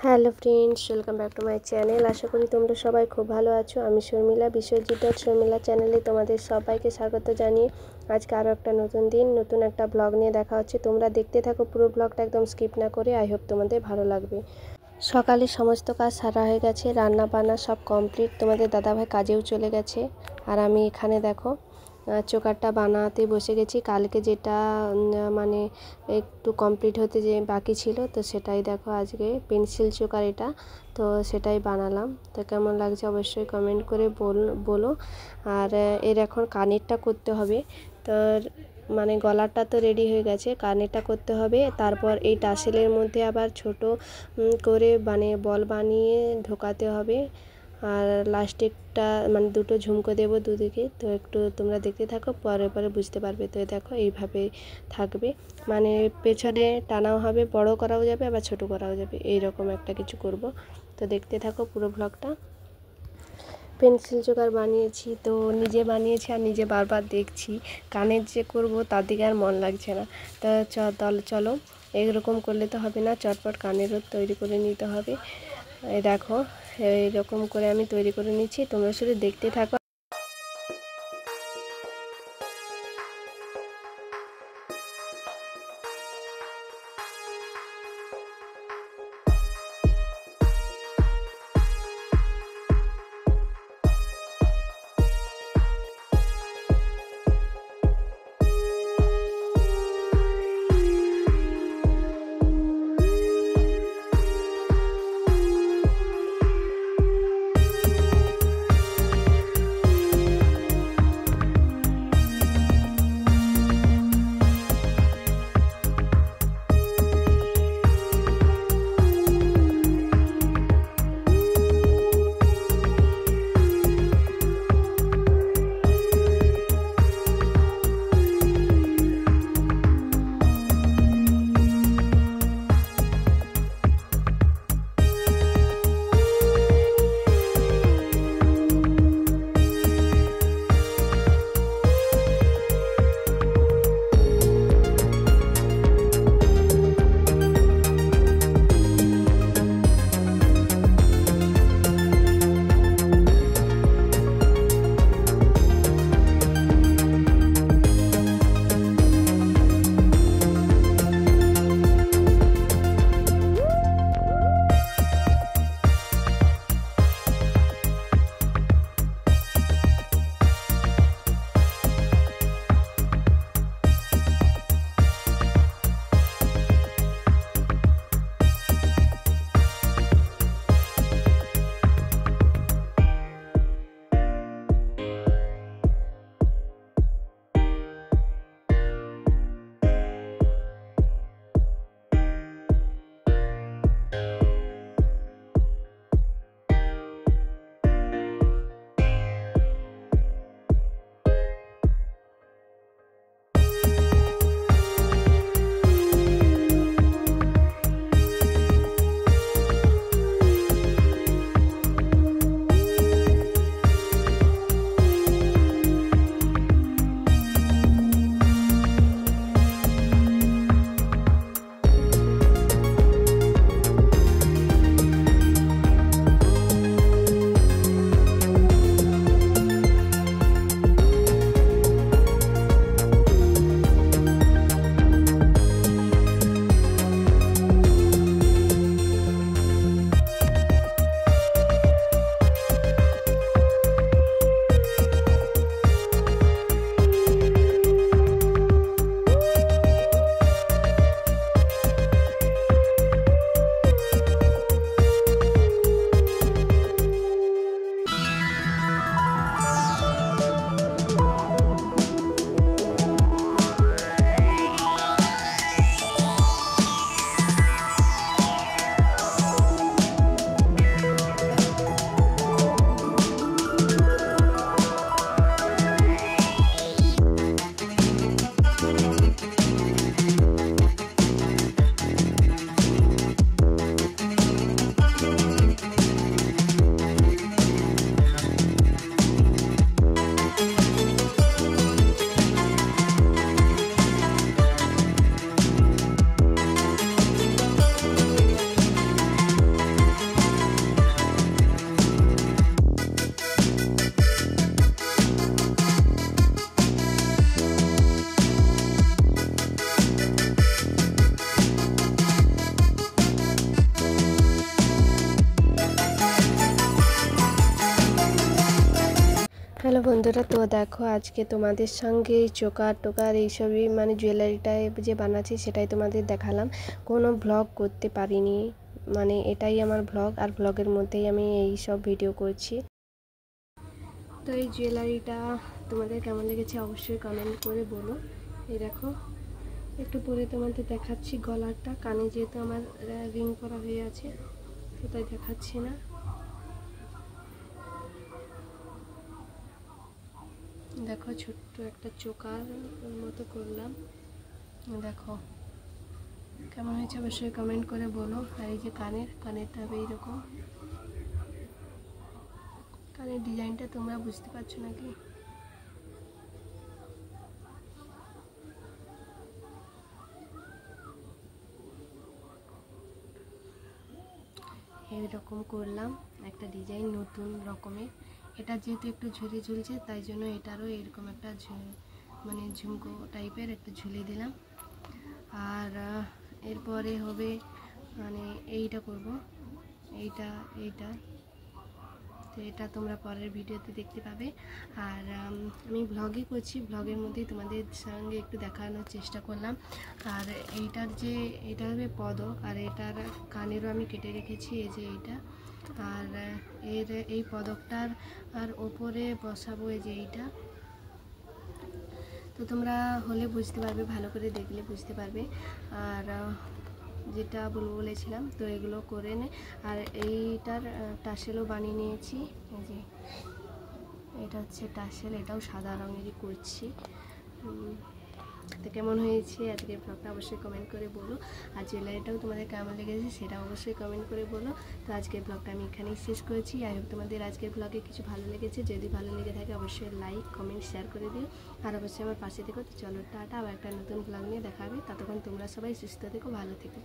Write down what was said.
Hello friends, welcome back to my channel. আশা করি তোমরা সবাই খুব ভালো আছো। আমি শর্মিলা, বিশ্বজিৎ শর্মিলা চ্যানেলে তোমাদের সবাইকে স্বাগত জানিয়ে আজকে আরও একটা নতুন দিন, নতুন একটা ব্লগ নিয়ে দেখা হচ্ছে। তোমরা দেখতে থাকো পুরো ব্লগটা, একদম স্কিপ না করে। আই হোপ তোমাদের ভালো লাগবে। সকালে সমস্ত কাজ সারা হয়ে গেছে, রান্না বান্না সব কমপ্লিট। তোমাদের দাদাভাই কাজেও চলে গেছে, আর আমি এখানে দেখো চোকারটা বানাতে বসে গেছি। কালকে যেটা মানে একটু কমপ্লিট হতে যে বাকি ছিল, তো সেটাই দেখো আজকে পেন্সিল চোকার এটা, তো সেটাই বানালাম। তো কেমন লাগছে অবশ্যই কমেন্ট করে বলো। আর এর এখন কানেরটা করতে হবে। তো মানে গলাটা তো রেডি হয়ে গেছে, কানেরটা করতে হবে। তারপর এই টাসেলের মধ্যে আবার ছোট করে মানে বল বানিয়ে ঢোকাতে হবে। আর লাস্টিকটা মানে দুটো ঝুমকো দেবো দুদিকে। তো একটু তোমরা দেখতে থাকো, পরে পরে বুঝতে পারবে। তো দেখো এইভাবে থাকবে, মানে পেছনে টানাও হবে, বড় করাও যাবে আবার ছোট করাও যাবে, এইরকম একটা কিছু করব। তো দেখতে থাকো পুরো ব্লগটা। পেন্সিল চোকার বানিয়েছি, তো নিজে বানিয়েছি আর নিজে বারবার দেখছি। কানের যে করব তার দিকে আর মন লাগছে না। তো চলো, এইরকম করলে তো হবে না, চটপট কানেরও তৈরি করে নিতে হবে। এই দেখো এইরকম করে আমি তৈরি করে নিচ্ছি, তোমরা শুধু দেখতে থাকো। বন্ধুরা, তো দেখো আজকে তোমাদের সঙ্গে এই চোকার টোকার এইসবই মানে জুয়েলারিটা যে বানাচ্ছি সেটাই তোমাদের দেখালাম। কোনো ব্লগ করতে পারিনি, মানে এটাই আমার ব্লগ, আর ব্লগের মধ্যেই আমি এই সব ভিডিও করছি। তো এই জুয়েলারিটা তোমাদের কেমন লেগেছে অবশ্যই কমেন্ট করে বলো। এই দেখো একটু পরে তোমাদের দেখাচ্ছি গলারটা, কানে যেহেতু আমার রিং করা হয়ে আছে তো তাই দেখাচ্ছি না। দেখো ছোট্ট একটা চোকার মতো করলাম, দেখো কেমন হয়েছে অবশ্যই কমেন্ট করে বলো। আর এই যে কানেরটা হবে এইরকম, কানের ডিজাইনটা তোমরা বুঝতে পারছো নাকি? এইরকম করলাম একটা ডিজাইন নতুন রকমের। এটা যেহেতু একটু ঝুলি ঝুলছে তাই জন্য এটারও এরকম একটা মানে ঝুমকো টাইপের একটা ঝুলি দিলাম। আর এরপরে হবে মানে এইটা করব, এইটা তো এটা তোমরা পরের ভিডিওতে দেখতে পাবে। আর আমি ব্লগই করছি, ব্লগের মধ্যেই তোমাদের সঙ্গে একটু দেখানোর চেষ্টা করলাম। আর এইটার যে এটা হবে পদক, আর এটার কানেরও আমি কেটে রেখেছি, এই যে এইটা। আর এই পদকটার আর ওপরে বসাবো এই যে এইটা। তো তোমরা হলে বুঝতে পারবে, ভালো করে দেখলে বুঝতে পারবে। আর যেটা বলেছিলাম তো এগুলো করে নে। আর এইটার টাসেলও বানিয়ে নিয়েছি, এই যে এটা হচ্ছে টাসেল, এটাও সাদা রঙেরই করছি। তো কেমন হয়েছে আজকের ব্লগটা অবশ্যই কমেন্ট করে বলো। আর জুয়েলারিটাও তোমাদের কেমন লেগেছে সেটা অবশ্যই কমেন্ট করে বলো। তো আজকের ব্লগটা আমি এখানেই শেষ করেছি। আই হোপ তোমাদের আজকের ব্লগে কিছু ভালো লেগেছে। যদি ভালো লেগে থাকে অবশ্যই লাইক কমেন্ট শেয়ার করে দিও, আর অবশ্যই আমার পাশে থেকো। তো চলো টাটা, আবার একটা নতুন ব্লগ নিয়ে দেখা হবে। ততক্ষণ তোমরা সবাই সুস্থ থেকো, ভালো থেকো।